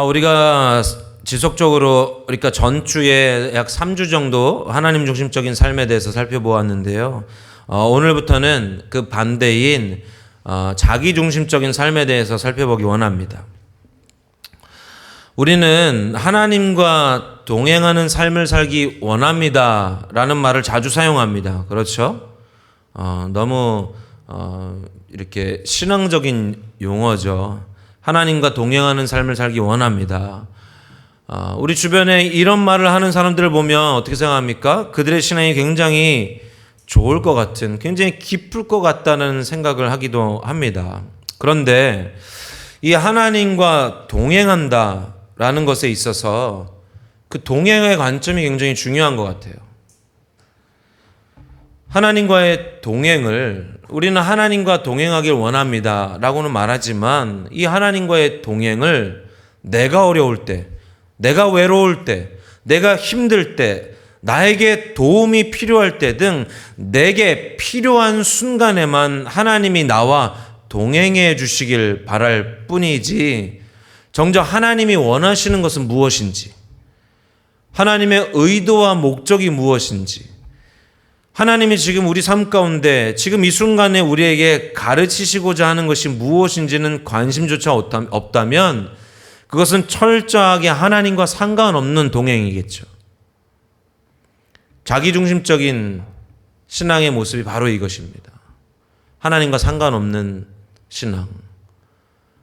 우리가 지속적으로 그러니까 전주에 약 3주 정도 하나님 중심적인 삶에 대해서 살펴보았는데요. 오늘부터는 그 반대인 자기 중심적인 삶에 대해서 살펴보기 원합니다. 우리는 하나님과 동행하는 삶을 살기 원합니다 라는 말을 자주 사용합니다. 그렇죠? 너무 이렇게 신앙적인 용어죠. 하나님과 동행하는 삶을 살기 원합니다. 우리 주변에 이런 말을 하는 사람들을 보면 어떻게 생각합니까? 그들의 신앙이 굉장히 좋을 것 같은, 굉장히 깊을 것 같다는 생각을 하기도 합니다. 그런데 이 하나님과 동행한다라는 것에 있어서 그 동행의 관점이 굉장히 중요한 것 같아요. 하나님과의 동행을 우리는 하나님과 동행하길 원합니다 라고는 말하지만 이 하나님과의 동행을 내가 어려울 때, 내가 외로울 때, 내가 힘들 때, 나에게 도움이 필요할 때 등 내게 필요한 순간에만 하나님이 나와 동행해 주시길 바랄 뿐이지, 정작 하나님이 원하시는 것은 무엇인지, 하나님의 의도와 목적이 무엇인지, 하나님이 지금 우리 삶 가운데 지금 이 순간에 우리에게 가르치시고자 하는 것이 무엇인지는 관심조차 없다면 그것은 철저하게 하나님과 상관없는 동행이겠죠. 자기중심적인 신앙의 모습이 바로 이것입니다. 하나님과 상관없는 신앙.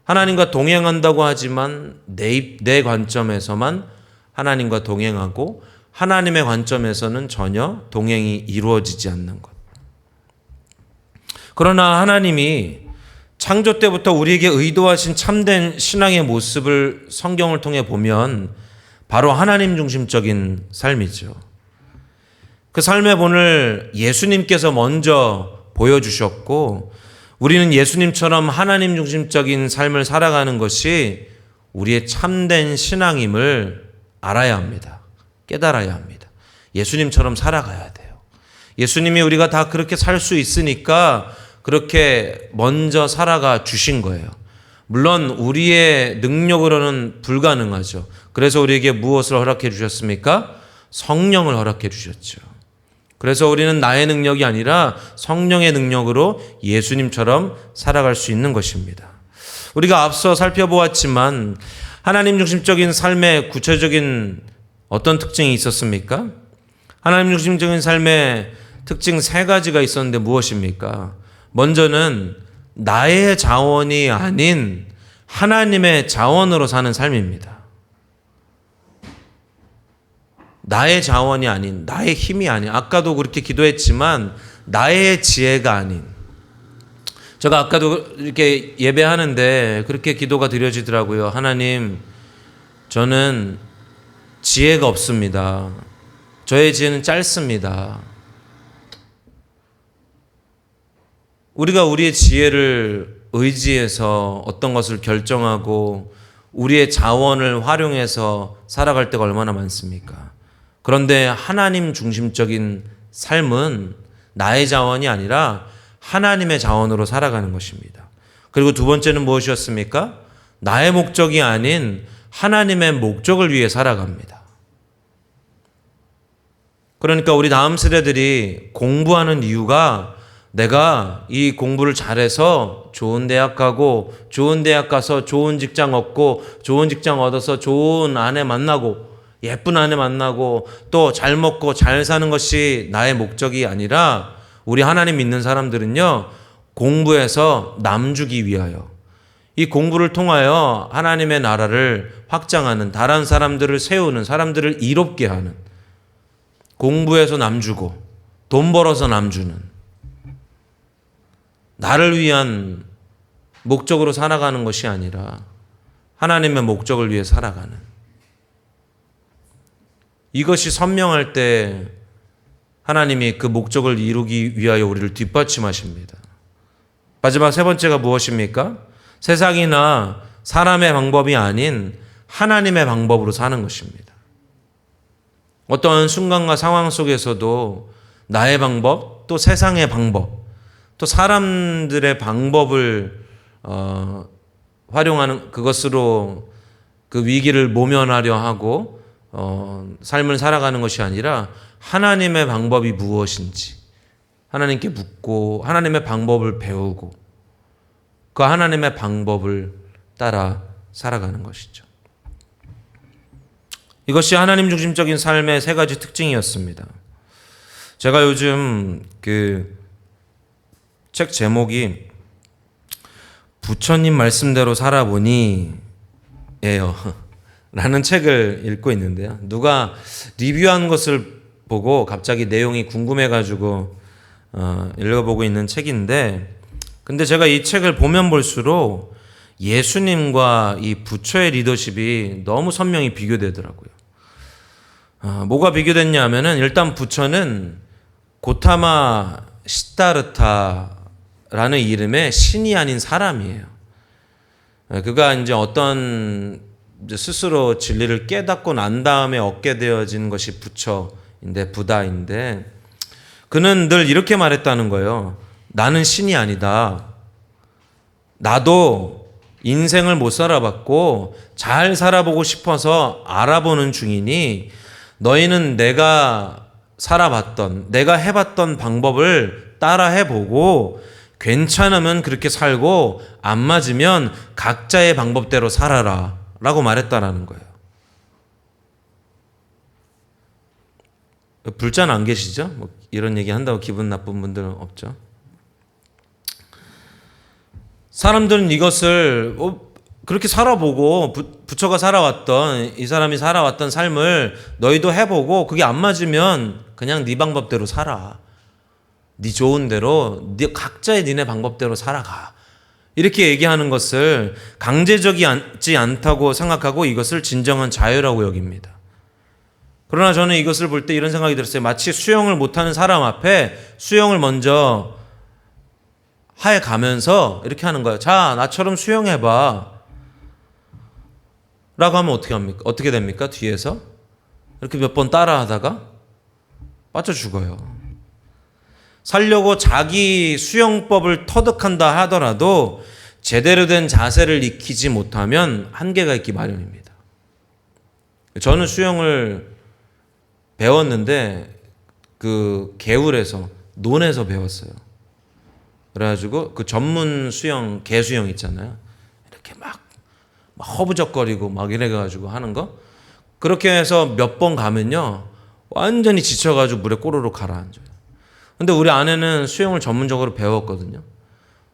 하나님과 동행한다고 하지만 내 관점에서만 하나님과 동행하고 하나님의 관점에서는 전혀 동행이 이루어지지 않는 것. 그러나 하나님이 창조 때부터 우리에게 의도하신 참된 신앙의 모습을 성경을 통해 보면 바로 하나님 중심적인 삶이죠. 그 삶의 본을 예수님께서 먼저 보여주셨고 우리는 예수님처럼 하나님 중심적인 삶을 살아가는 것이 우리의 참된 신앙임을 알아야 합니다. 깨달아야 합니다. 예수님처럼 살아가야 돼요. 예수님이 우리가 다 그렇게 살 수 있으니까 그렇게 먼저 살아가 주신 거예요. 물론 우리의 능력으로는 불가능하죠. 그래서 우리에게 무엇을 허락해 주셨습니까? 성령을 허락해 주셨죠. 그래서 우리는 나의 능력이 아니라 성령의 능력으로 예수님처럼 살아갈 수 있는 것입니다. 우리가 앞서 살펴보았지만 하나님 중심적인 삶의 구체적인 어떤 특징이 있었습니까? 하나님 중심적인 삶의 특징 3가지가 있었는데 무엇입니까? 먼저는 나의 자원이 아닌 하나님의 자원으로 사는 삶입니다. 나의 자원이 아닌, 나의 힘이 아닌, 아까도 그렇게 기도했지만 나의 지혜가 아닌, 제가 아까도 이렇게 예배하는데 그렇게 기도가 드려지더라고요. 하나님, 저는 지혜가 없습니다. 저의 지혜는 짧습니다. 우리가 우리의 지혜를 의지해서 어떤 것을 결정하고 우리의 자원을 활용해서 살아갈 때가 얼마나 많습니까? 그런데 하나님 중심적인 삶은 나의 자원이 아니라 하나님의 자원으로 살아가는 것입니다. 그리고 두 번째는 무엇이었습니까? 나의 목적이 아닌 하나님의 목적을 위해 살아갑니다. 그러니까 우리 다음 세대들이 공부하는 이유가 내가 이 공부를 잘해서 좋은 대학 가고 좋은 대학 가서 좋은 직장 얻고 좋은 직장 얻어서 좋은 아내 만나고 예쁜 아내 만나고 또 잘 먹고 잘 사는 것이 나의 목적이 아니라 우리 하나님 믿는 사람들은요, 공부해서 남 주기 위하여 이 공부를 통하여 하나님의 나라를 확장하는, 다른 사람들을 세우는, 사람들을 이롭게 하는, 공부해서 남 주고 돈 벌어서 남 주는, 나를 위한 목적으로 살아가는 것이 아니라 하나님의 목적을 위해 살아가는, 이것이 선명할 때 하나님이 그 목적을 이루기 위하여 우리를 뒷받침하십니다. 마지막 3번째가 무엇입니까? 세상이나 사람의 방법이 아닌 하나님의 방법으로 사는 것입니다. 어떤 순간과 상황 속에서도 나의 방법, 또 세상의 방법, 또 사람들의 방법을 활용하는 그것으로 그 위기를 모면하려 하고 삶을 살아가는 것이 아니라 하나님의 방법이 무엇인지 하나님께 묻고 하나님의 방법을 배우고 그 하나님의 방법을 따라 살아가는 것이죠. 이것이 하나님 중심적인 삶의 세 가지 특징이었습니다. 제가 요즘 그 책 제목이 부처님 말씀대로 살아보니 예요 라는 책을 읽고 있는데요. 누가 리뷰한 것을 보고 갑자기 내용이 궁금해가지고 읽어보고 있는 책인데, 근데 제가 이 책을 보면 볼수록 예수님과 이 부처의 리더십이 너무 선명히 비교되더라고요. 뭐가 비교됐냐 하면은 일단 부처는 고타마 시다르타라는 이름의 신이 아닌 사람이에요. 그가 이제 어떤 스스로 진리를 깨닫고 난 다음에 얻게 되어진 것이 부처인데, 부다인데, 그는 늘 이렇게 말했다는 거예요. 나는 신이 아니다. 나도 인생을 못 살아봤고 잘 살아보고 싶어서 알아보는 중이니 너희는 내가 살아봤던, 내가 해봤던 방법을 따라 해보고 괜찮으면 그렇게 살고 안 맞으면 각자의 방법대로 살아라 라고 말했다라는 거예요. 불자는 안 계시죠? 뭐 이런 얘기 한다고 기분 나쁜 분들은 없죠. 사람들은 이것을 그렇게 살아보고 부처가 살아왔던, 이 사람이 살아왔던 삶을 너희도 해보고 그게 안 맞으면 그냥 네 방법대로 살아. 네 좋은 대로 각자의 니네 방법대로 살아가. 이렇게 얘기하는 것을 강제적이지 않다고 생각하고 이것을 진정한 자유라고 여깁니다. 그러나 저는 이것을 볼 때 이런 생각이 들었어요. 마치 수영을 못하는 사람 앞에 수영을 먼저 해 가면서 이렇게 하는 거예요. 자, 나처럼 수영해봐 라고 하면 어떻게 합니까? 어떻게 됩니까? 뒤에서 이렇게 몇 번 따라 하다가 빠져 죽어요. 살려고 자기 수영법을 터득한다 하더라도 제대로 된 자세를 익히지 못하면 한계가 있기 마련입니다. 저는 수영을 배웠는데 그 개울에서, 논에서 배웠어요. 그래가지고 그 전문 수영, 개수영 있잖아요. 이렇게 막 허부적거리고 막 이래가지고 하는 거. 그렇게 해서 몇 번 가면요, 완전히 지쳐가지고 물에 꼬르륵 가라앉아요. 근데 우리 아내는 수영을 전문적으로 배웠거든요.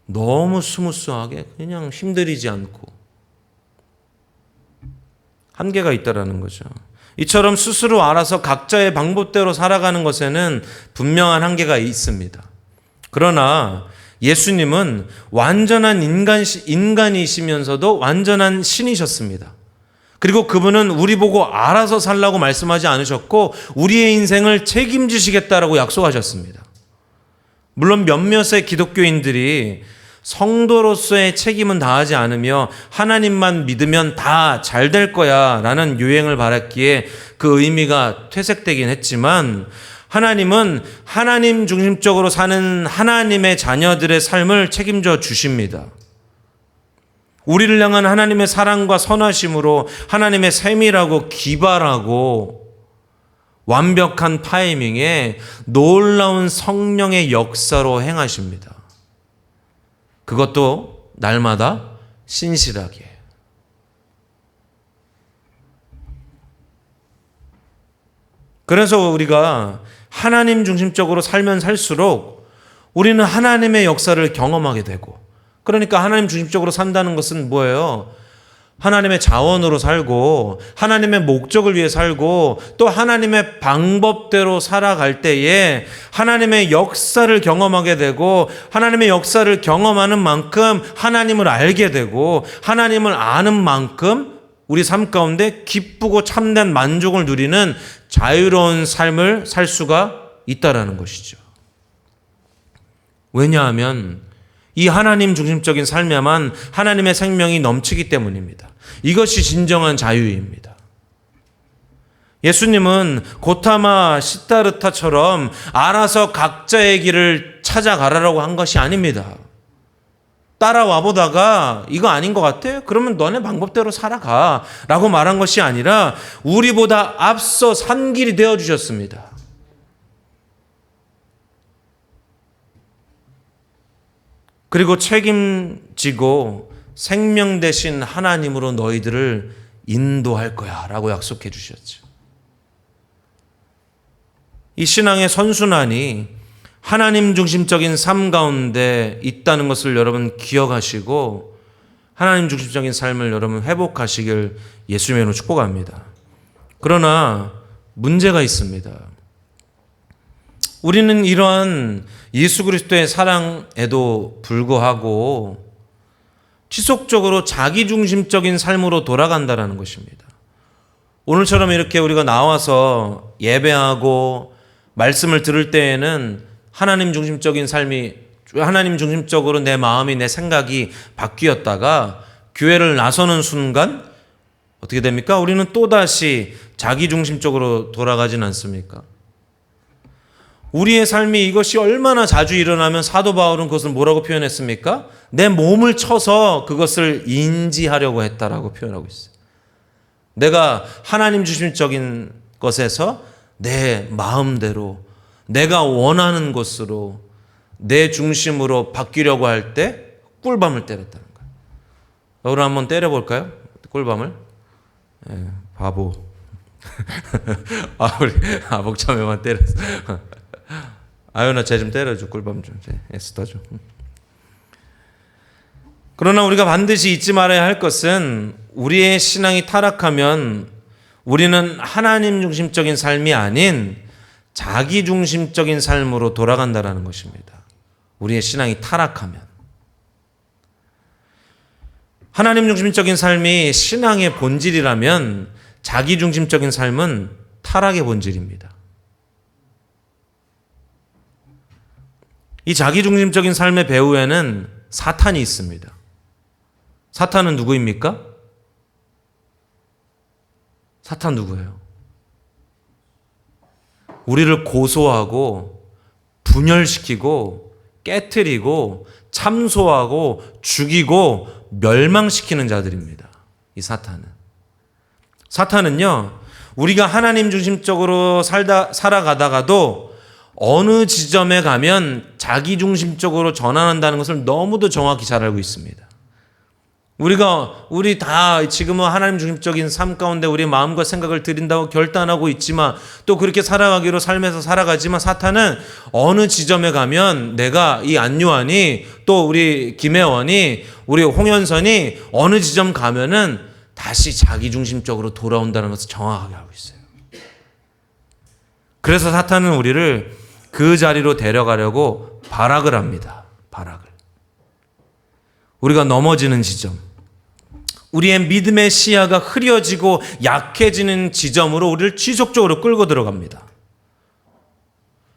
너무 스무스하게 그냥 힘들이지 않고. 한계가 있다라는 거죠. 이처럼 스스로 알아서 각자의 방법대로 살아가는 것에는 분명한 한계가 있습니다. 그러나 예수님은 완전한 인간이시면서도 완전한 신이셨습니다. 그리고 그분은 우리 보고 알아서 살라고 말씀하지 않으셨고 우리의 인생을 책임지시겠다라고 약속하셨습니다. 물론 몇몇의 기독교인들이 성도로서의 책임은 다하지 않으며 하나님만 믿으면 다 잘 될 거야 라는 유행을 바랐기에 그 의미가 퇴색되긴 했지만, 하나님은 하나님 중심적으로 사는 하나님의 자녀들의 삶을 책임져 주십니다. 우리를 향한 하나님의 사랑과 선하심으로 하나님의 세밀하고 기발하고 완벽한 타이밍에 놀라운 성령의 역사로 행하십니다. 그것도 날마다 신실하게. 그래서 우리가 하나님 중심적으로 살면 살수록 우리는 하나님의 역사를 경험하게 되고, 그러니까 하나님 중심적으로 산다는 것은 뭐예요? 하나님의 자원으로 살고 하나님의 목적을 위해 살고 또 하나님의 방법대로 살아갈 때에 하나님의 역사를 경험하게 되고, 하나님의 역사를 경험하는 만큼 하나님을 알게 되고, 하나님을 아는 만큼 우리 삶 가운데 기쁘고 참된 만족을 누리는 자유로운 삶을 살 수가 있다라는 것이죠. 왜냐하면 이 하나님 중심적인 삶에만 하나님의 생명이 넘치기 때문입니다. 이것이 진정한 자유입니다. 예수님은 고타마 시다르타처럼 알아서 각자의 길을 찾아가라고 한 것이 아닙니다. 따라와 보다가 이거 아닌 것 같아? 그러면 너네 방법대로 살아가 라고 말한 것이 아니라 우리보다 앞서 산 길이 되어주셨습니다. 그리고 책임지고 생명 대신 하나님으로 너희들을 인도할 거야 라고 약속해 주셨죠. 이 신앙의 선순환이 하나님 중심적인 삶 가운데 있다는 것을 여러분 기억하시고 하나님 중심적인 삶을 여러분 회복하시길 예수님의 이름으로 축복합니다. 그러나 문제가 있습니다. 우리는 이러한 예수 그리스도의 사랑에도 불구하고 지속적으로 자기중심적인 삶으로 돌아간다는 것입니다. 오늘처럼 이렇게 우리가 나와서 예배하고 말씀을 들을 때에는 하나님 중심적인 삶이, 하나님 중심적으로 내 마음이, 내 생각이 바뀌었다가 교회를 나서는 순간 어떻게 됩니까? 우리는 또다시 자기중심적으로 돌아가진 않습니까? 우리의 삶이 이것이 얼마나 자주 일어나면 사도 바울은 그것을 뭐라고 표현했습니까? 내 몸을 쳐서 그것을 인지하려고 했다라고 표현하고 있어요. 내가 하나님 중심적인 것에서 내 마음대로 내가 원하는 것으로 내 중심으로 바뀌려고 할 때 꿀밤을 때렸다는 거예요. 오늘 한번 때려볼까요? 꿀밤을. 바보. 우리 목참에만 때렸어. 아유나 쟤 좀 때려줘. 꿀밤 좀. 에스더 좀. 그러나 우리가 반드시 잊지 말아야 할 것은 우리의 신앙이 타락하면 우리는 하나님 중심적인 삶이 아닌 자기 중심적인 삶으로 돌아간다는 것입니다. 우리의 신앙이 타락하면. 하나님 중심적인 삶이 신앙의 본질이라면 자기 중심적인 삶은 타락의 본질입니다. 이 자기 중심적인 삶의 배후에는 사탄이 있습니다. 사탄은 누구입니까? 사탄 누구예요? 우리를 고소하고 분열시키고 깨트리고 참소하고 죽이고 멸망시키는 자들입니다. 이 사탄은. 사탄은요, 우리가 하나님 중심적으로 살아가다가도 어느 지점에 가면 자기 중심적으로 전환한다는 것을 너무도 정확히 잘 알고 있습니다. 우리 다 지금은 하나님 중심적인 삶 가운데 우리 마음과 생각을 드린다고 결단하고 있지만 또 그렇게 살아가기로 삶에서 살아가지만 사탄은 어느 지점에 가면 내가 이 안요한이 또 우리 김혜원이 우리 홍현선이 어느 지점 가면은 다시 자기 중심적으로 돌아온다는 것을 정확하게 알고 있어요. 그래서 사탄은 우리를 그 자리로 데려가려고 발악을 합니다. 발악을. 우리가 넘어지는 지점, 우리의 믿음의 시야가 흐려지고 약해지는 지점으로 우리를 지속적으로 끌고 들어갑니다.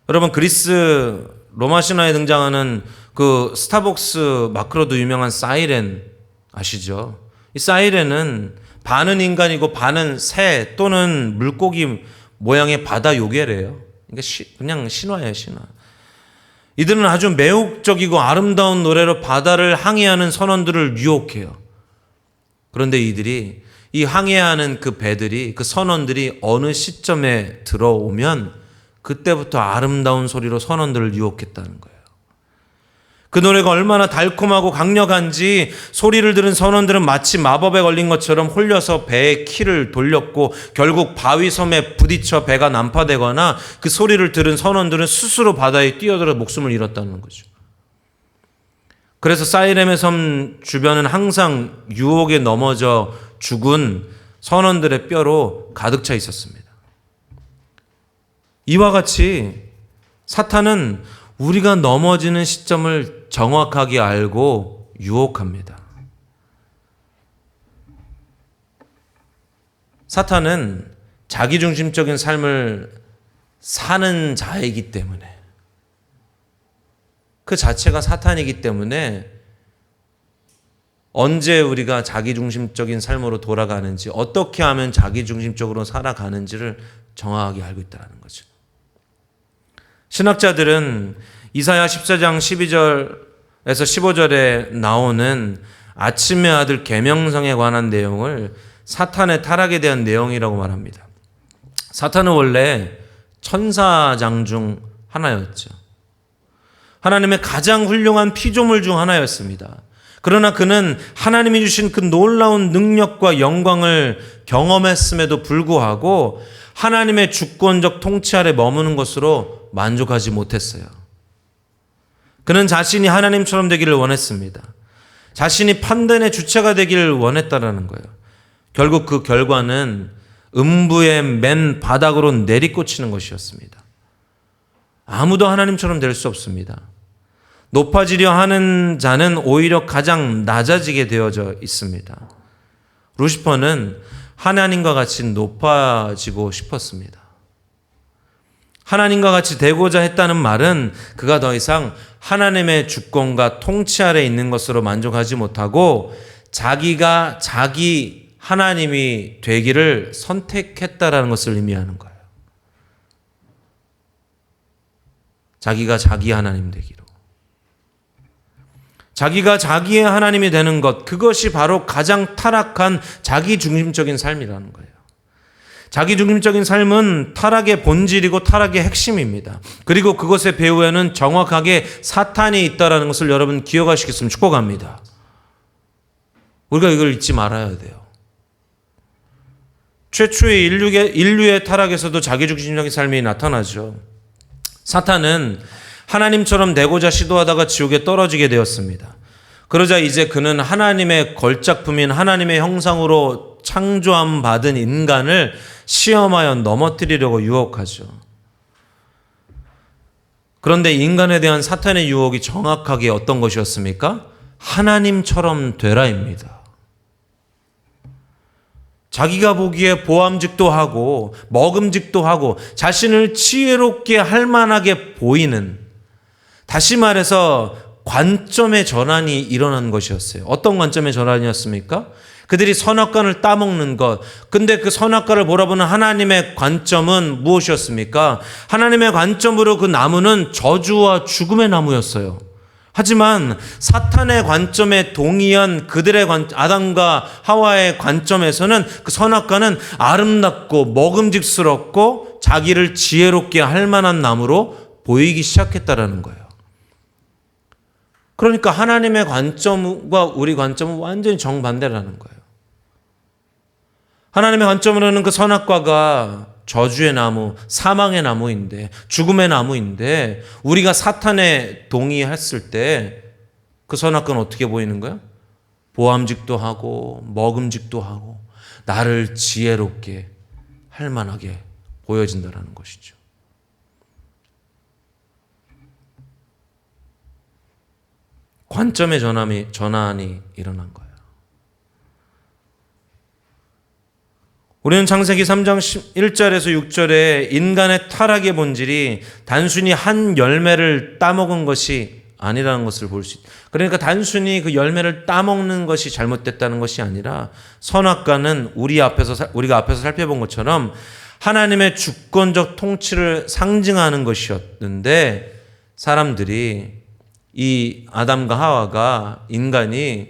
여러분, 그리스 로마 신화에 등장하는 그 스타벅스 마크로도 유명한 사이렌 아시죠? 이 사이렌은 반은 인간이고 반은 새 또는 물고기 모양의 바다 요괴래요. 그러니까 그냥 신화예요, 신화. 이들은 아주 매혹적이고 아름다운 노래로 바다를 항해하는 선원들을 유혹해요. 그런데 이들이 이 항해하는 그 배들이, 그 선원들이 어느 시점에 들어오면 그때부터 아름다운 소리로 선원들을 유혹했다는 거예요. 그 노래가 얼마나 달콤하고 강력한지 소리를 들은 선원들은 마치 마법에 걸린 것처럼 홀려서 배의 키를 돌렸고 결국 바위섬에 부딪혀 배가 난파되거나 그 소리를 들은 선원들은 스스로 바다에 뛰어들어 목숨을 잃었다는 거죠. 그래서 사이렘의 섬 주변은 항상 유혹에 넘어져 죽은 선원들의 뼈로 가득 차 있었습니다. 이와 같이 사탄은 우리가 넘어지는 시점을 정확하게 알고 유혹합니다. 사탄은 자기중심적인 삶을 사는 자이기 때문에, 그 자체가 사탄이기 때문에 언제 우리가 자기중심적인 삶으로 돌아가는지, 어떻게 하면 자기중심적으로 살아가는지를 정확하게 알고 있다는 거죠. 신학자들은 이사야 14장 15절에 나오는 아침의 아들 계명성에 관한 내용을 사탄의 타락에 대한 내용이라고 말합니다. 사탄은 원래 천사장 중 하나였죠. 하나님의 가장 훌륭한 피조물 중 하나였습니다. 그러나 그는 하나님이 주신 그 놀라운 능력과 영광을 경험했음에도 불구하고 하나님의 주권적 통치 아래 머무는 것으로 만족하지 못했어요. 그는 자신이 하나님처럼 되기를 원했습니다. 자신이 판단의 주체가 되기를 원했다라는 거예요. 결국 그 결과는 음부의 맨 바닥으로 내리꽂히는 것이었습니다. 아무도 하나님처럼 될 수 없습니다. 높아지려 하는 자는 오히려 가장 낮아지게 되어져 있습니다. 루시퍼는 하나님과 같이 높아지고 싶었습니다. 하나님과 같이 되고자 했다는 말은 그가 더 이상 하나님의 주권과 통치 아래 있는 것으로 만족하지 못하고 자기가 자기 하나님이 되기를 선택했다라는 것을 의미하는 거예요. 자기가 자기 하나님 되기로. 자기가 자기의 하나님이 되는 것, 그것이 바로 가장 타락한 자기중심적인 삶이라는 거예요. 자기중심적인 삶은 타락의 본질이고 타락의 핵심입니다. 그리고 그것의 배후에는 정확하게 사탄이 있다는 것을 여러분 기억하시겠으면 축복합니다. 우리가 이걸 잊지 말아야 돼요. 최초의 인류의 타락에서도 자기중심적인 삶이 나타나죠. 사탄은 하나님처럼 되고자 시도하다가 지옥에 떨어지게 되었습니다. 그러자 이제 그는 하나님의 걸작품인 하나님의 형상으로 창조함 받은 인간을 시험하여 넘어뜨리려고 유혹하죠. 그런데 인간에 대한 사탄의 유혹이 정확하게 어떤 것이었습니까? 하나님처럼 되라입니다. 자기가 보기에 보암직도 하고 먹음직도 하고 자신을 지혜롭게 할 만하게 보이는, 다시 말해서 관점의 전환이 일어난 것이었어요. 어떤 관점의 전환이었습니까? 그들이 선악과를 따먹는 것. 근데 그 선악과를 바라보는 하나님의 관점은 무엇이었습니까? 하나님의 관점으로 그 나무는 저주와 죽음의 나무였어요. 하지만 사탄의 관점에 동의한 그들의 아담과 하와의 관점에서는 그 선악과는 아름답고 먹음직스럽고 자기를 지혜롭게 할 만한 나무로 보이기 시작했다라는 거예요. 그러니까 하나님의 관점과 우리 관점은 완전히 정반대라는 거예요. 하나님의 관점으로는 그 선악과가 저주의 나무, 사망의 나무인데, 죽음의 나무인데, 우리가 사탄에 동의했을 때 그 선악과는 어떻게 보이는 거야? 보암직도 하고 먹음직도 하고 나를 지혜롭게 할 만하게 보여진다는 것이죠. 관점의 전환이 일어난 거예요. 우리는 창세기 3장 1절에서 6절에 인간의 타락의 본질이 단순히 한 열매를 따먹은 것이 아니라는 것을 볼 수 있다. 그러니까 단순히 그 열매를 따먹는 것이 잘못됐다는 것이 아니라 선악과는 우리가 앞에서 살펴본 것처럼 하나님의 주권적 통치를 상징하는 것이었는데, 사람들이 이 아담과 하와가, 인간이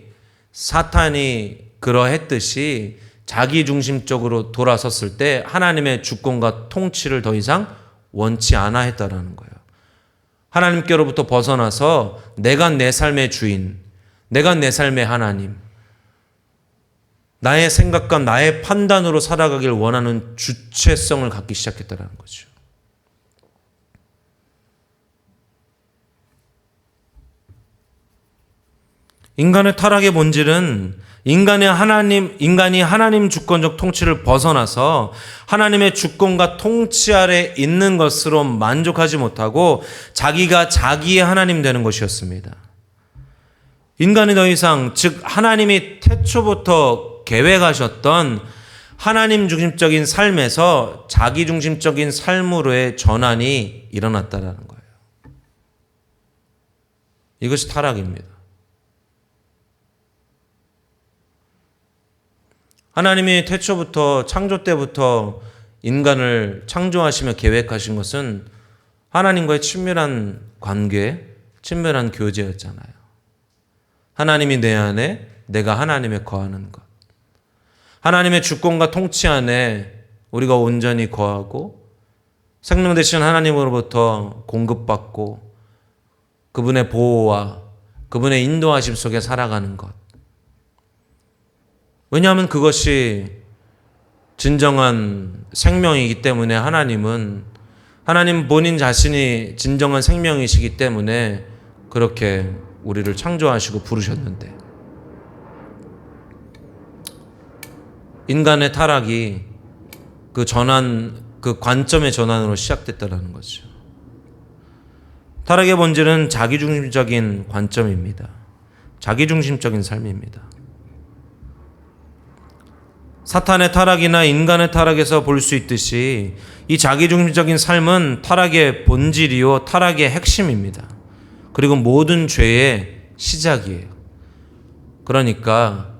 사탄이 그러했듯이 자기중심적으로 돌아섰을 때 하나님의 주권과 통치를 더 이상 원치 않아 했다라는 거예요. 하나님께로부터 벗어나서 내가 내 삶의 주인, 내가 내 삶의 하나님, 나의 생각과 나의 판단으로 살아가길 원하는 주체성을 갖기 시작했다는 거죠. 인간의 타락의 본질은 인간이 하나님 주권적 통치를 벗어나서 하나님의 주권과 통치 아래 있는 것으로 만족하지 못하고 자기가 자기의 하나님 되는 것이었습니다. 인간이 더 이상, 즉 하나님이 태초부터 계획하셨던 하나님 중심적인 삶에서 자기 중심적인 삶으로의 전환이 일어났다는 거예요. 이것이 타락입니다. 하나님이 태초부터, 창조 때부터 인간을 창조하시며 계획하신 것은 하나님과의 친밀한 관계, 친밀한 교제였잖아요. 하나님이 내 안에, 내가 하나님에 거하는 것. 하나님의 주권과 통치 안에 우리가 온전히 거하고 생명 되신 하나님으로부터 공급받고 그분의 보호와 그분의 인도하심 속에 살아가는 것. 왜냐하면 그것이 진정한 생명이기 때문에 하나님 본인 자신이 진정한 생명이시기 때문에 그렇게 우리를 창조하시고 부르셨는데 인간의 타락이 그 관점의 전환으로 시작됐다는 거죠. 타락의 본질은 자기중심적인 관점입니다. 자기중심적인 삶입니다. 사탄의 타락이나 인간의 타락에서 볼 수 있듯이 이 자기중심적인 삶은 타락의 본질이요, 타락의 핵심입니다. 그리고 모든 죄의 시작이에요. 그러니까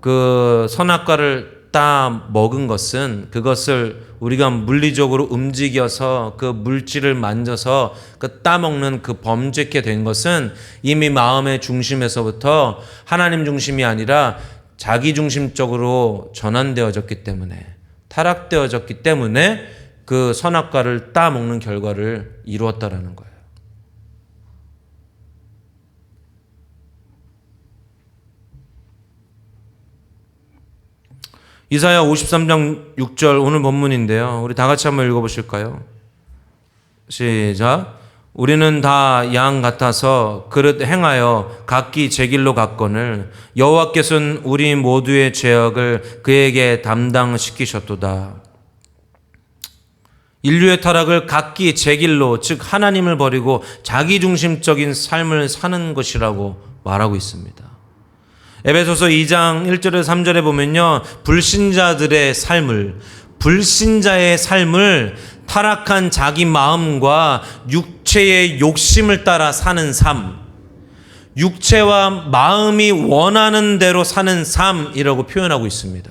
그 선악과를 따 먹은 것은 그것을 우리가 물리적으로 움직여서 그 물질을 만져서 그 따먹는 그 범죄케 된 것은 이미 마음의 중심에서부터 하나님 중심이 아니라 자기 중심적으로 전환되어졌기 때문에 타락되어졌기 때문에 그 선악과를 따먹는 결과를 이루었다라는 거예요. 이사야 53장 6절 오늘 본문인데요. 우리 다 같이 한번 읽어보실까요? 시작. 우리는 다 양 같아서 그릇 행하여 각기 제 길로 갔거늘 여호와께서는 우리 모두의 죄악을 그에게 담당시키셨도다. 인류의 타락을 각기 제 길로, 즉 하나님을 버리고 자기중심적인 삶을 사는 것이라고 말하고 있습니다. 에베소서 2장 1절에서 3절에 보면요, 불신자의 삶을 타락한 자기 마음과 육체의 욕심을 따라 사는 삶, 육체와 마음이 원하는 대로 사는 삶이라고 표현하고 있습니다.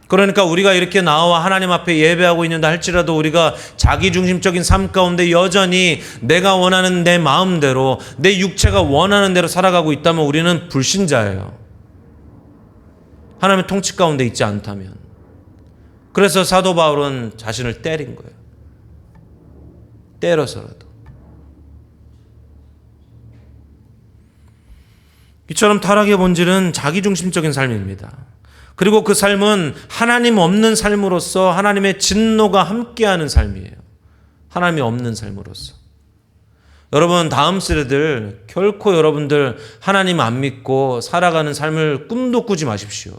그러니까 우리가 이렇게 나와 하나님 앞에 예배하고 있는다 할지라도 우리가 자기중심적인 삶 가운데 여전히 내가 원하는 내 마음대로, 내 육체가 원하는 대로 살아가고 있다면 우리는 불신자예요. 하나님의 통치 가운데 있지 않다면. 그래서 사도 바울은 자신을 때린 거예요. 때려서라도. 이처럼 타락의 본질은 자기중심적인 삶입니다. 그리고 그 삶은 하나님 없는 삶으로서 하나님의 진노가 함께하는 삶이에요. 하나님이 없는 삶으로서. 여러분, 다음 세대들 결코 여러분들 하나님 안 믿고 살아가는 삶을 꿈도 꾸지 마십시오.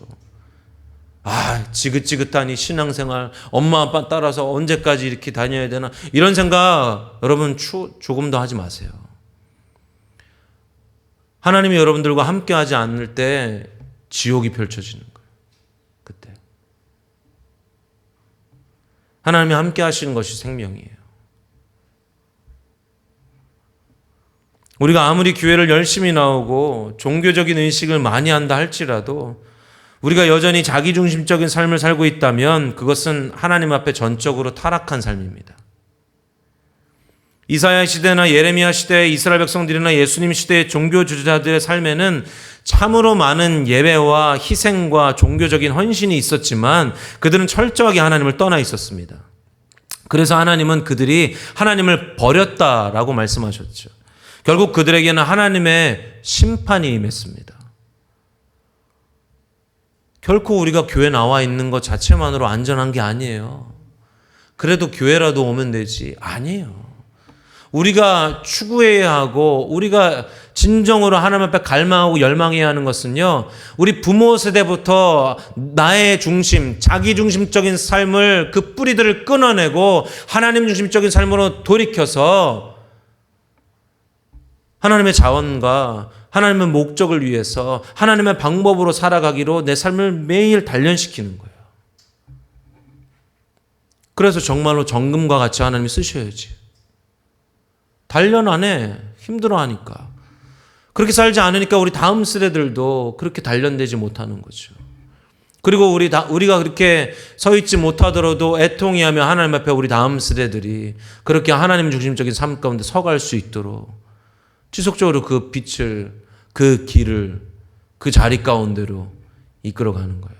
지긋지긋한 이 신앙생활, 엄마 아빠 따라서 언제까지 이렇게 다녀야 되나, 이런 생각 여러분 조금도 하지 마세요. 하나님이 여러분들과 함께하지 않을 때 지옥이 펼쳐지는 거예요. 그때 하나님이 함께 하시는 것이 생명이에요. 우리가 아무리 교회를 열심히 나오고 종교적인 의식을 많이 한다 할지라도 우리가 여전히 자기중심적인 삶을 살고 있다면 그것은 하나님 앞에 전적으로 타락한 삶입니다. 이사야 시대나 예레미야 시대의 이스라엘 백성들이나 예수님 시대의 종교 지도자들의 삶에는 참으로 많은 예배와 희생과 종교적인 헌신이 있었지만 그들은 철저하게 하나님을 떠나 있었습니다. 그래서 하나님은 그들이 하나님을 버렸다라고 말씀하셨죠. 결국 그들에게는 하나님의 심판이 임했습니다. 결코 우리가 교회 나와 있는 것 자체만으로 안전한 게 아니에요. 그래도 교회라도 오면 되지. 아니에요. 우리가 추구해야 하고 우리가 진정으로 하나님 앞에 갈망하고 열망해야 하는 것은요, 우리 부모 세대부터 나의 중심, 자기중심적인 삶을 그 뿌리들을 끊어내고 하나님 중심적인 삶으로 돌이켜서 하나님의 자원과 하나님의 목적을 위해서 하나님의 방법으로 살아가기로 내 삶을 매일 단련시키는 거예요. 그래서 정말로 정금과 같이 하나님이 쓰셔야지. 단련 안 해. 힘들어하니까. 그렇게 살지 않으니까 우리 다음 세대들도 그렇게 단련되지 못하는 거죠. 그리고 우리가 그렇게 서 있지 못하더라도 애통해하며 하나님 앞에 우리 다음 세대들이 그렇게 하나님 중심적인 삶 가운데 서갈 수 있도록 지속적으로 그 빛을, 그 길을 그 자리 가운데로 이끌어가는 거예요.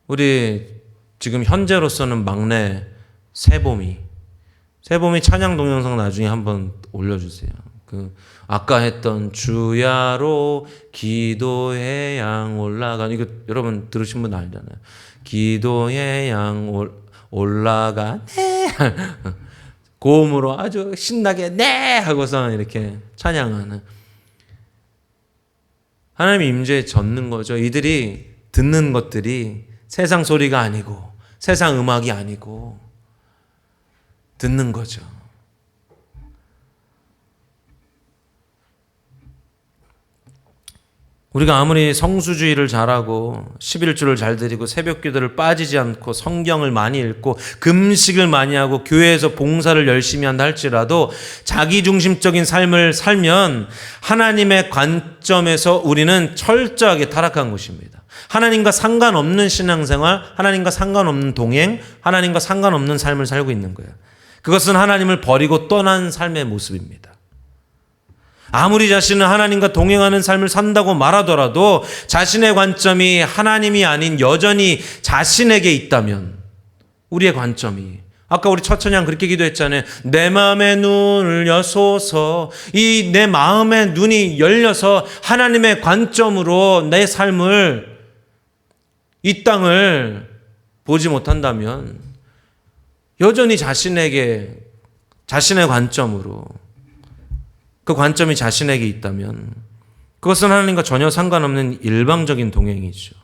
우리 지금 현재로서는 막내 세봄이 찬양 동영상 나중에 한번 올려주세요. 그 아까 했던 주야로 기도의 양 올라가, 이거 여러분 들으신 분 알잖아요. 기도의 양 올라가네 고음으로 아주 신나게 네 하고서 이렇게 찬양하는, 하나님의 임재에 젖는 거죠. 이들이 듣는 것들이 세상 소리가 아니고 세상 음악이 아니고 듣는 거죠. 우리가 아무리 성수주의를 잘하고 11조를 잘 드리고 새벽 기도를 빠지지 않고 성경을 많이 읽고 금식을 많이 하고 교회에서 봉사를 열심히 한다 할지라도 자기중심적인 삶을 살면 하나님의 관점에서 우리는 철저하게 타락한 것입니다. 하나님과 상관없는 신앙생활, 하나님과 상관없는 동행, 하나님과 상관없는 삶을 살고 있는 거예요. 그것은 하나님을 버리고 떠난 삶의 모습입니다. 아무리 자신은 하나님과 동행하는 삶을 산다고 말하더라도 자신의 관점이 하나님이 아닌 여전히 자신에게 있다면, 우리의 관점이, 아까 우리 첫 찬양 그렇게 기도했잖아요. 내 마음의 눈을 여소서, 이 내 마음의 눈이 열려서 하나님의 관점으로 내 삶을, 이 땅을 보지 못한다면 여전히 자신에게, 자신의 관점으로, 그 관점이 자신에게 있다면 그것은 하나님과 전혀 상관없는 일방적인 동행이죠.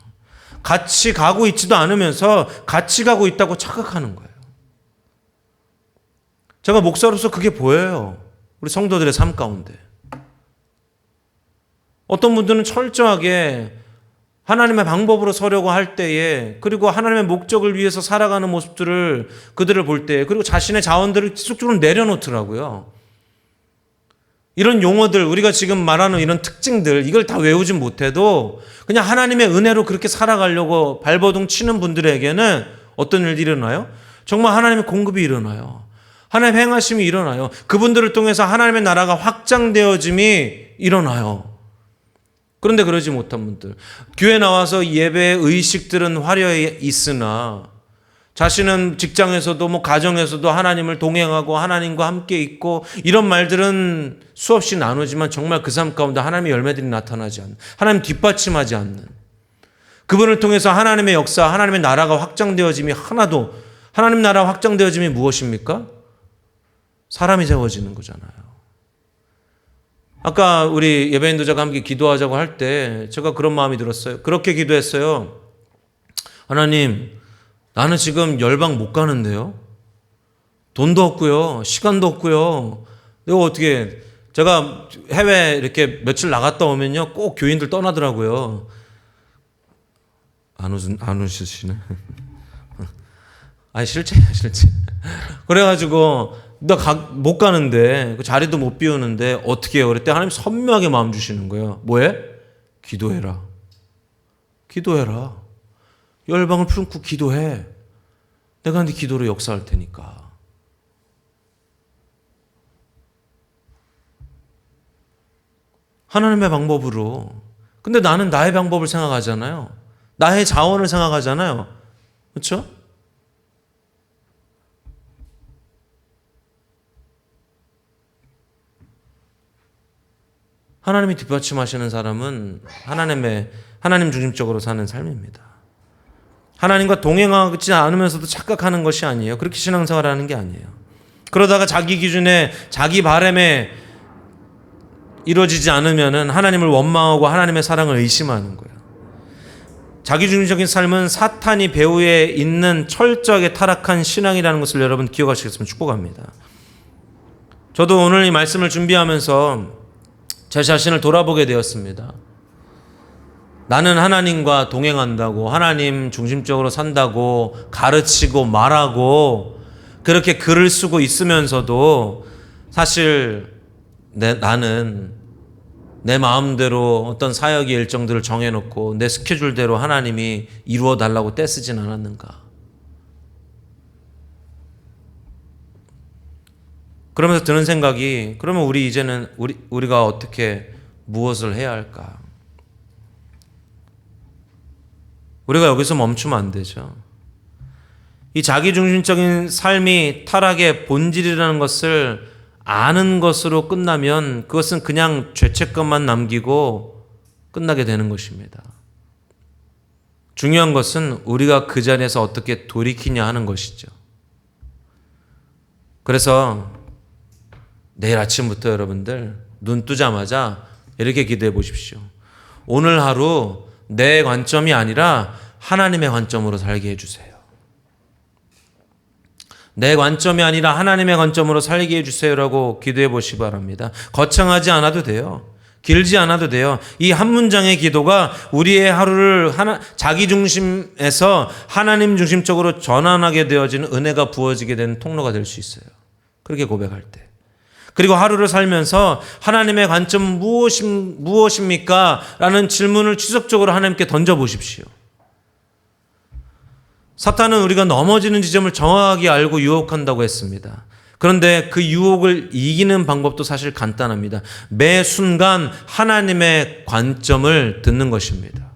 같이 가고 있지도 않으면서 같이 가고 있다고 착각하는 거예요. 제가 목사로서 그게 보여요. 우리 성도들의 삶 가운데. 어떤 분들은 철저하게 하나님의 방법으로 서려고 할 때에, 그리고 하나님의 목적을 위해서 살아가는 모습들을 그들을 볼 때, 그리고 자신의 자원들을 지속적으로 내려놓더라고요. 이런 용어들, 우리가 지금 말하는 이런 특징들, 이걸 다 외우진 못해도 그냥 하나님의 은혜로 그렇게 살아가려고 발버둥 치는 분들에게는 어떤 일이 일어나요? 정말 하나님의 공급이 일어나요. 하나님의 행하심이 일어나요. 그분들을 통해서 하나님의 나라가 확장되어짐이 일어나요. 그런데 그러지 못한 분들, 교회 나와서 예배의 의식들은 화려해 있으나 자신은 직장에서도 가정에서도 하나님을 동행하고 하나님과 함께 있고, 이런 말들은 수없이 나누지만 정말 그 삶 가운데 하나님의 열매들이 나타나지 않는, 하나님 뒷받침하지 않는, 그분을 통해서 하나님의 역사, 하나님의 나라가 확장되어짐이 하나도, 하나님 나라 확장되어짐이 무엇입니까? 사람이 세워지는 거잖아요. 아까 우리 예배 인도자가 함께 기도하자고 할 때 제가 그런 마음이 들었어요. 그렇게 기도했어요. 하나님, 나는 지금 열방 못 가는데요. 돈도 없고요. 시간도 없고요. 내가 어떻게, 제가 해외 이렇게 며칠 나갔다 오면요, 꼭 교인들 떠나더라고요. 안 웃으시네. 아니, 실제야, 실제. 그래가지고, 나 못 가는데, 그 자리도 못 비우는데, 어떻게 해요? 그랬더니 하나님 선명하게 마음 주시는 거예요. 뭐해? 기도해라. 기도해라. 열방을 품고 기도해. 내가 네 기도로 역사할 테니까. 하나님의 방법으로. 근데 나는 나의 방법을 생각하잖아요. 나의 자원을 생각하잖아요. 그렇죠? 하나님이 뒷받침하시는 사람은 하나님 중심적으로 사는 삶입니다. 하나님과 동행하지 않으면서도 착각하는 것이 아니에요. 그렇게 신앙생활하는 게 아니에요. 그러다가 자기 기준에, 자기 바람에 이루어지지 않으면은 하나님을 원망하고 하나님의 사랑을 의심하는 거예요. 자기중심적인 삶은 사탄이 배후에 있는 철저하게 타락한 신앙이라는 것을 여러분 기억하시겠으면 축복합니다. 저도 오늘 이 말씀을 준비하면서 제 자신을 돌아보게 되었습니다. 나는 하나님과 동행한다고, 하나님 중심적으로 산다고 가르치고 말하고 그렇게 글을 쓰고 있으면서도 사실 나는 내 마음대로 어떤 사역의 일정들을 정해놓고 내 스케줄대로 하나님이 이루어 달라고 떼쓰진 않았는가. 그러면서 드는 생각이, 그러면 우리 이제는 우리가 어떻게 무엇을 해야 할까? 우리가 여기서 멈추면 안 되죠. 이 자기중심적인 삶이 타락의 본질이라는 것을 아는 것으로 끝나면 그것은 그냥 죄책감만 남기고 끝나게 되는 것입니다. 중요한 것은 우리가 그 자리에서 어떻게 돌이키냐 하는 것이죠. 그래서 내일 아침부터 여러분들 눈 뜨자마자 이렇게 기도해 보십시오. 오늘 하루 내 관점이 아니라 하나님의 관점으로 살게 해주세요. 내 관점이 아니라 하나님의 관점으로 살게 해주세요라고 기도해 보시기 바랍니다. 거창하지 않아도 돼요. 길지 않아도 돼요. 이 한 문장의 기도가 우리의 하루를 자기 중심에서 하나님 중심적으로 전환하게 되어지는 은혜가 부어지게 되는 통로가 될 수 있어요. 그렇게 고백할 때. 그리고 하루를 살면서 하나님의 관점은 무엇입니까? 라는 질문을 지속적으로 하나님께 던져보십시오. 사탄은 우리가 넘어지는 지점을 정확하게 알고 유혹한다고 했습니다. 그런데 그 유혹을 이기는 방법도 사실 간단합니다. 매 순간 하나님의 관점을 듣는 것입니다.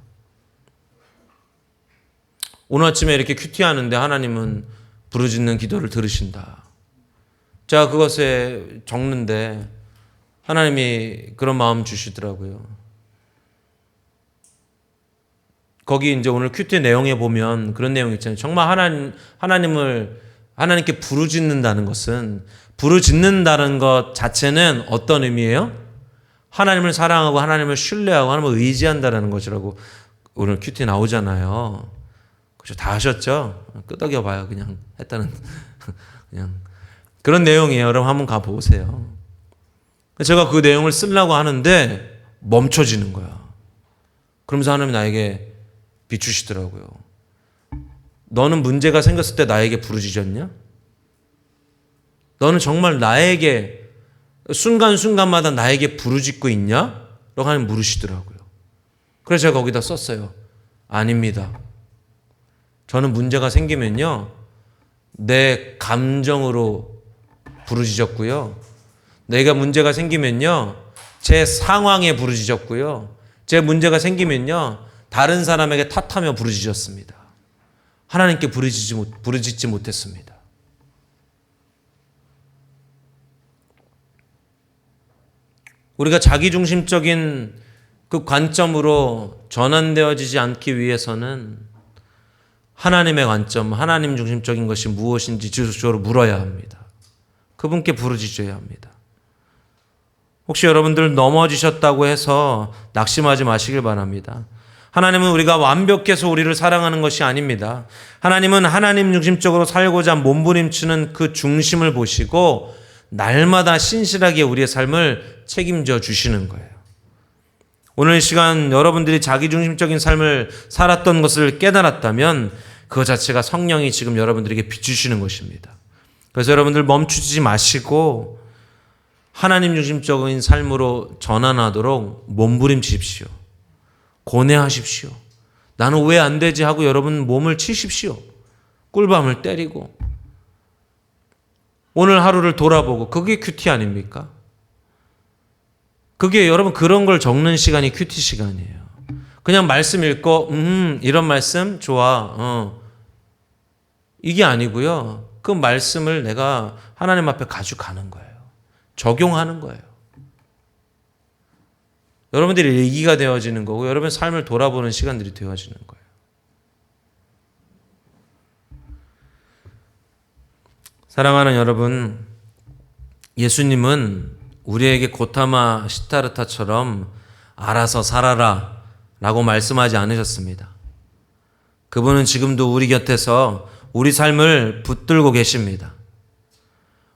오늘 아침에 이렇게 큐티하는데 하나님은 부르짖는 기도를 들으신다. 제가 그것에 적는데 하나님이 그런 마음 주시더라고요. 거기 이제 오늘 큐티 내용에 보면 그런 내용이 있잖아요. 정말 하나님께 부르짖는다는 것은, 부르짖는다는 것 자체는 어떤 의미예요? 하나님을 사랑하고 하나님을 신뢰하고 하나님을 의지한다는 것이라고 오늘 큐티 나오잖아요. 그죠? 다 하셨죠? 끄덕여 봐요. 그냥 했다는 그냥 그런 내용이에요. 여러분 한번 가보세요. 제가 그 내용을 쓰려고 하는데 멈춰지는 거야. 그러면서 하나님이 나에게 비추시더라고요. 너는 문제가 생겼을 때 나에게 부르짖었냐? 너는 정말 나에게 순간순간마다 나에게 부르짖고 있냐? 라고 하나님 물으시더라고요. 그래서 제가 거기다 썼어요. 아닙니다. 저는 문제가 생기면요, 내 감정으로 부르짖었고요. 내가 문제가 생기면요, 제 상황에 부르짖었고요. 제 문제가 생기면요, 다른 사람에게 탓하며 부르짖었습니다. 하나님께 부르짖지 못했습니다. 우리가 자기중심적인 그 관점으로 전환되어지지 않기 위해서는 하나님의 관점, 하나님 중심적인 것이 무엇인지 지속적으로 물어야 합니다. 그분께 부르짖어야 합니다. 혹시 여러분들 넘어지셨다고 해서 낙심하지 마시길 바랍니다. 하나님은 우리가 완벽해서 우리를 사랑하는 것이 아닙니다. 하나님은 하나님 중심적으로 살고자 몸부림치는 그 중심을 보시고 날마다 신실하게 우리의 삶을 책임져 주시는 거예요. 오늘 이 시간 여러분들이 자기중심적인 삶을 살았던 것을 깨달았다면 그것 자체가 성령이 지금 여러분들에게 비추시는 것입니다. 그래서 여러분들 멈추지 마시고 하나님 중심적인 삶으로 전환하도록 몸부림치십시오. 고뇌하십시오. 나는 왜 안 되지 하고 여러분 몸을 치십시오. 꿀밤을 때리고 오늘 하루를 돌아보고, 그게 큐티 아닙니까? 그게 여러분 그런 걸 적는 시간이 큐티 시간이에요. 그냥 말씀 읽고 이런 말씀 좋아 이게 아니고요. 그 말씀을 내가 하나님 앞에 가져가는 거예요. 적용하는 거예요. 여러분들이 얘기가 되어지는 거고 여러분의 삶을 돌아보는 시간들이 되어지는 거예요. 사랑하는 여러분, 예수님은 우리에게 고타마 시타르타처럼 알아서 살아라 라고 말씀하지 않으셨습니다. 그분은 지금도 우리 곁에서 우리 삶을 붙들고 계십니다.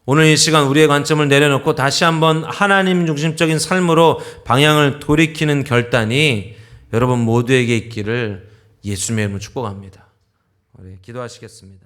오늘 이 시간 우리의 관점을 내려놓고 다시 한번 하나님 중심적인 삶으로 방향을 돌이키는 결단이 여러분 모두에게 있기를 예수님의 이름으로 축복합니다. 우리 기도하시겠습니다.